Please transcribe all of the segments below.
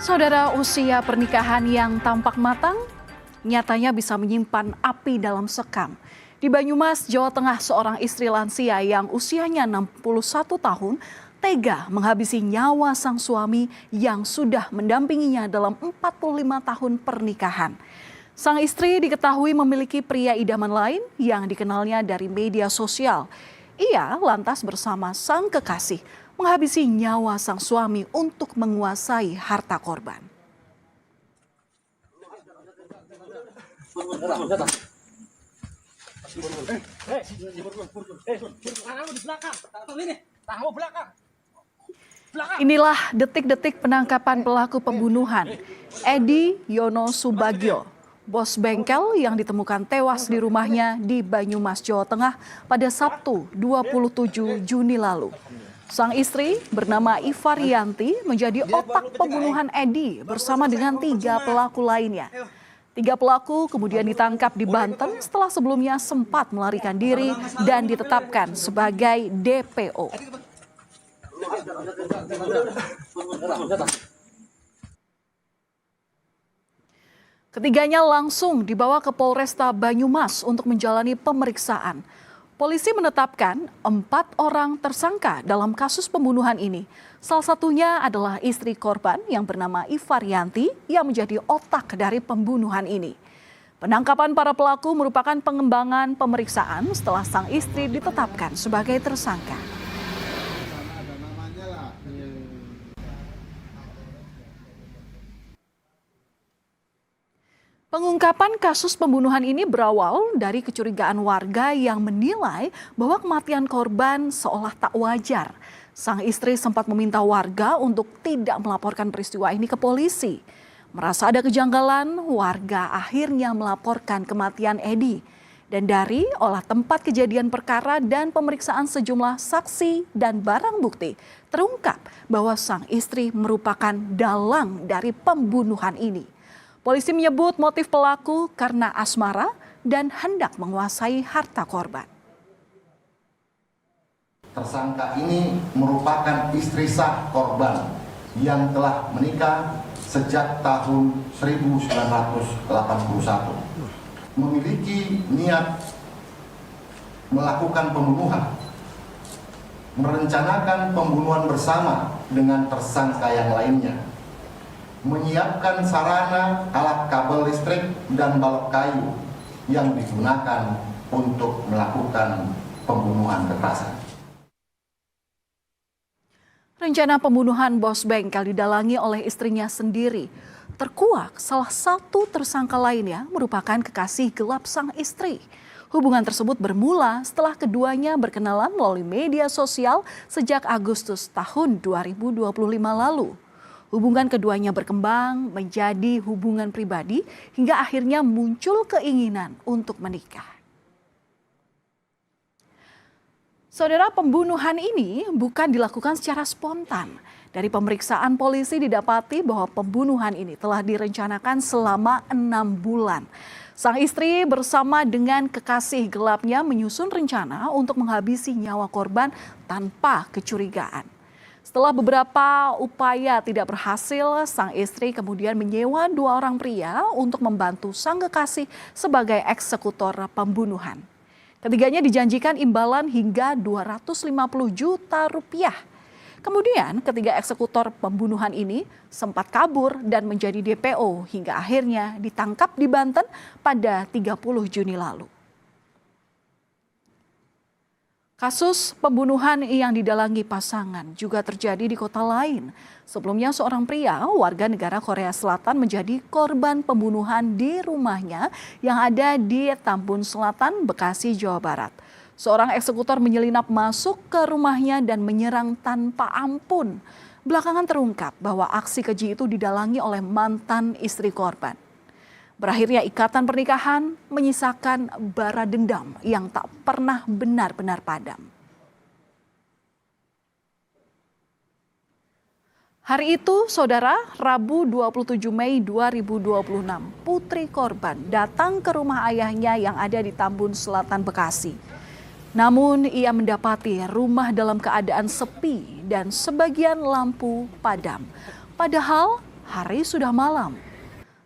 Saudara, usia pernikahan yang tampak matang nyatanya bisa menyimpan api dalam sekam. Di Banyumas, Jawa Tengah, seorang istri lansia yang usianya 61 tahun tega menghabisi nyawa sang suami yang sudah mendampinginya dalam 45 tahun pernikahan. Sang istri diketahui memiliki pria idaman lain yang dikenalnya dari media sosial. Ia lantas bersama sang kekasih menghabisi nyawa sang suami untuk menguasai harta korban. Inilah detik-detik penangkapan pelaku pembunuhan Edi Yono Subagio, bos bengkel yang ditemukan tewas di rumahnya di Banyumas, Jawa Tengah pada Sabtu 27 Juni lalu. Sang istri bernama Ivarianti menjadi otak pembunuhan Edi bersama dengan 3 pelaku lainnya. 3 pelaku kemudian ditangkap di Banten setelah sebelumnya sempat melarikan diri dan ditetapkan sebagai DPO. Ketiganya langsung dibawa ke Polresta Banyumas untuk menjalani pemeriksaan. Polisi menetapkan 4 orang tersangka dalam kasus pembunuhan ini. Salah satunya adalah istri korban yang bernama Ivarianti yang menjadi otak dari pembunuhan ini. Penangkapan para pelaku merupakan pengembangan pemeriksaan setelah sang istri ditetapkan sebagai tersangka. Pengungkapan kasus pembunuhan ini berawal dari kecurigaan warga yang menilai bahwa kematian korban seolah tak wajar. Sang istri sempat meminta warga untuk tidak melaporkan peristiwa ini ke polisi. Merasa ada kejanggalan, warga akhirnya melaporkan kematian Edi. Dan dari olah tempat kejadian perkara dan pemeriksaan sejumlah saksi dan barang bukti, terungkap bahwa sang istri merupakan dalang dari pembunuhan ini. Polisi menyebut motif pelaku karena asmara dan hendak menguasai harta korban. Tersangka ini merupakan istri sah korban yang telah menikah sejak tahun 1981. Memiliki niat melakukan pembunuhan, merencanakan pembunuhan bersama dengan tersangka yang lainnya, menyiapkan sarana alat kabel listrik dan balok kayu yang digunakan untuk melakukan pembunuhan kekerasan. Rencana pembunuhan bos bengkel didalangi oleh istrinya sendiri. Terkuak salah satu tersangka lainnya merupakan kekasih gelap sang istri. Hubungan tersebut bermula setelah keduanya berkenalan melalui media sosial sejak Agustus tahun 2025 lalu. Hubungan keduanya berkembang menjadi hubungan pribadi hingga akhirnya muncul keinginan untuk menikah. Saudara, pembunuhan ini bukan dilakukan secara spontan. Dari pemeriksaan polisi didapati bahwa pembunuhan ini telah direncanakan selama 6 bulan. Sang istri bersama dengan kekasih gelapnya menyusun rencana untuk menghabisi nyawa korban tanpa kecurigaan. Setelah beberapa upaya tidak berhasil, sang istri kemudian menyewa 2 orang pria untuk membantu sang kekasih sebagai eksekutor pembunuhan. Ketiganya dijanjikan imbalan hingga 250 juta rupiah. Kemudian ketiga eksekutor pembunuhan ini sempat kabur dan menjadi DPO hingga akhirnya ditangkap di Banten pada 30 Juni lalu. Kasus pembunuhan yang didalangi pasangan juga terjadi di kota lain. Sebelumnya seorang pria warga negara Korea Selatan menjadi korban pembunuhan di rumahnya yang ada di Tambun Selatan, Bekasi, Jawa Barat. Seorang eksekutor menyelinap masuk ke rumahnya dan menyerang tanpa ampun. Belakangan terungkap bahwa aksi keji itu didalangi oleh mantan istri korban. Berakhirnya ikatan pernikahan menyisakan bara dendam yang tak pernah benar-benar padam. Hari itu, saudara, Rabu 27 Mei 2026, putri korban datang ke rumah ayahnya yang ada di Tambun Selatan, Bekasi. Namun ia mendapati rumah dalam keadaan sepi dan sebagian lampu padam. Padahal hari sudah malam.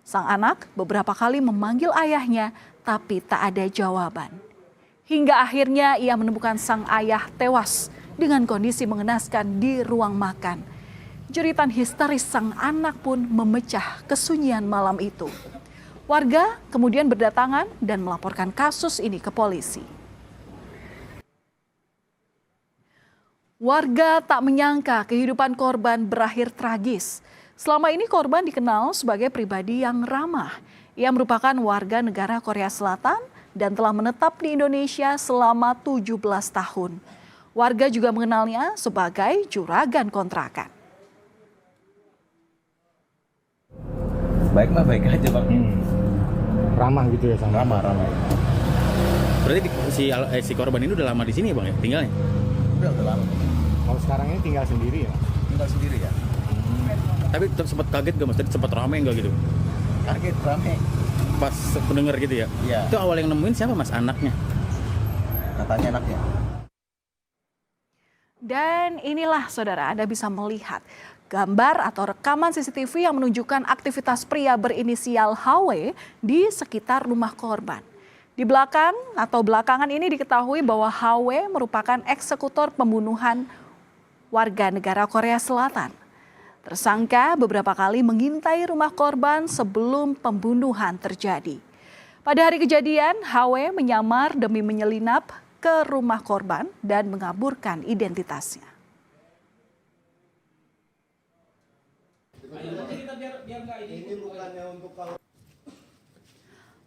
Sang anak beberapa kali memanggil ayahnya, tapi tak ada jawaban. Hingga akhirnya ia menemukan sang ayah tewas dengan kondisi mengenaskan di ruang makan. Jeritan histeris sang anak pun memecah kesunyian malam itu. Warga kemudian berdatangan dan melaporkan kasus ini ke polisi. Warga tak menyangka kehidupan korban berakhir tragis. Selama ini korban dikenal sebagai pribadi yang ramah. Ia merupakan warga negara Korea Selatan dan telah menetap di Indonesia selama 17 tahun. Warga juga mengenalnya sebagai juragan kontrakan. Baik mah baik aja bang. Ramah gitu ya sama. Ramah. Berarti si korban ini udah lama di sini ya bang ya tinggalnya? Udah lama. Kalau sekarang ini tinggal sendiri ya? Tinggal sendiri ya. Tapi sempat kaget gak mas? Tadi sempat ramai nggak gitu? Kaget rame. Pas pendengar gitu ya? Iya. Itu awal yang nemuin siapa mas? Anaknya? Katanya anaknya. Dan inilah saudara, Anda bisa melihat gambar atau rekaman CCTV yang menunjukkan aktivitas pria berinisial HW di sekitar rumah korban. Di belakang atau belakangan ini diketahui bahwa HW merupakan eksekutor pembunuhan warga negara Korea Selatan. Tersangka beberapa kali mengintai rumah korban sebelum pembunuhan terjadi. Pada hari kejadian, HW menyamar demi menyelinap ke rumah korban dan mengaburkan identitasnya.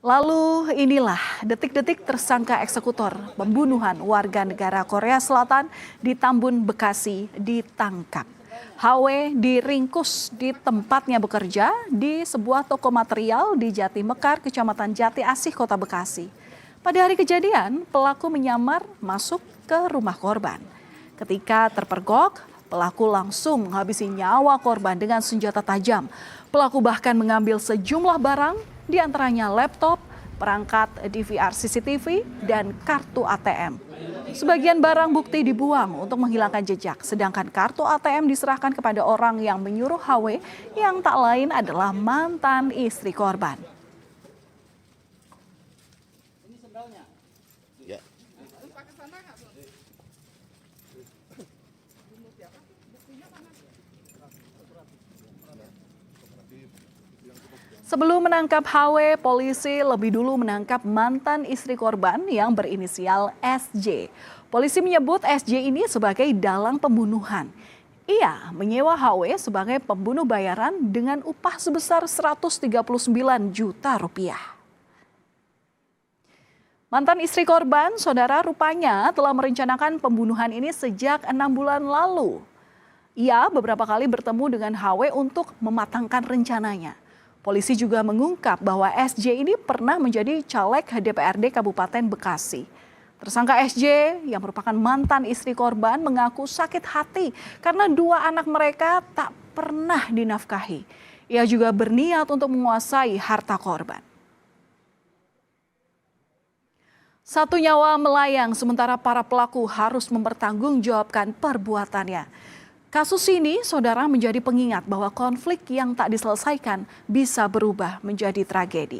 Lalu inilah detik-detik tersangka eksekutor pembunuhan warga negara Korea Selatan di Tambun, Bekasi ditangkap. HW diringkus di tempatnya bekerja di sebuah toko material di Jati Mekar, Kecamatan Jati Asih, Kota Bekasi. Pada hari kejadian, pelaku menyamar masuk ke rumah korban. Ketika terpergok, pelaku langsung menghabisi nyawa korban dengan senjata tajam. Pelaku bahkan mengambil sejumlah barang, di antaranya laptop, perangkat DVR CCTV, dan kartu ATM. Sebagian barang bukti dibuang untuk menghilangkan jejak, sedangkan kartu ATM diserahkan kepada orang yang menyuruh HW yang tak lain adalah mantan istri korban. Sebelum menangkap HW, polisi lebih dulu menangkap mantan istri korban yang berinisial SJ. Polisi menyebut SJ ini sebagai dalang pembunuhan. Ia menyewa HW sebagai pembunuh bayaran dengan upah sebesar 139 juta rupiah. Mantan istri korban, saudara, rupanya telah merencanakan pembunuhan ini sejak 6 bulan lalu. Ia beberapa kali bertemu dengan HW untuk mematangkan rencananya. Polisi juga mengungkap bahwa SJ ini pernah menjadi caleg DPRD Kabupaten Bekasi. Tersangka SJ yang merupakan mantan istri korban mengaku sakit hati karena 2 anak mereka tak pernah dinafkahi. Ia juga berniat untuk menguasai harta korban. Satu nyawa melayang sementara para pelaku harus mempertanggungjawabkan perbuatannya. Kasus ini, saudara, menjadi pengingat bahwa konflik yang tak diselesaikan bisa berubah menjadi tragedi.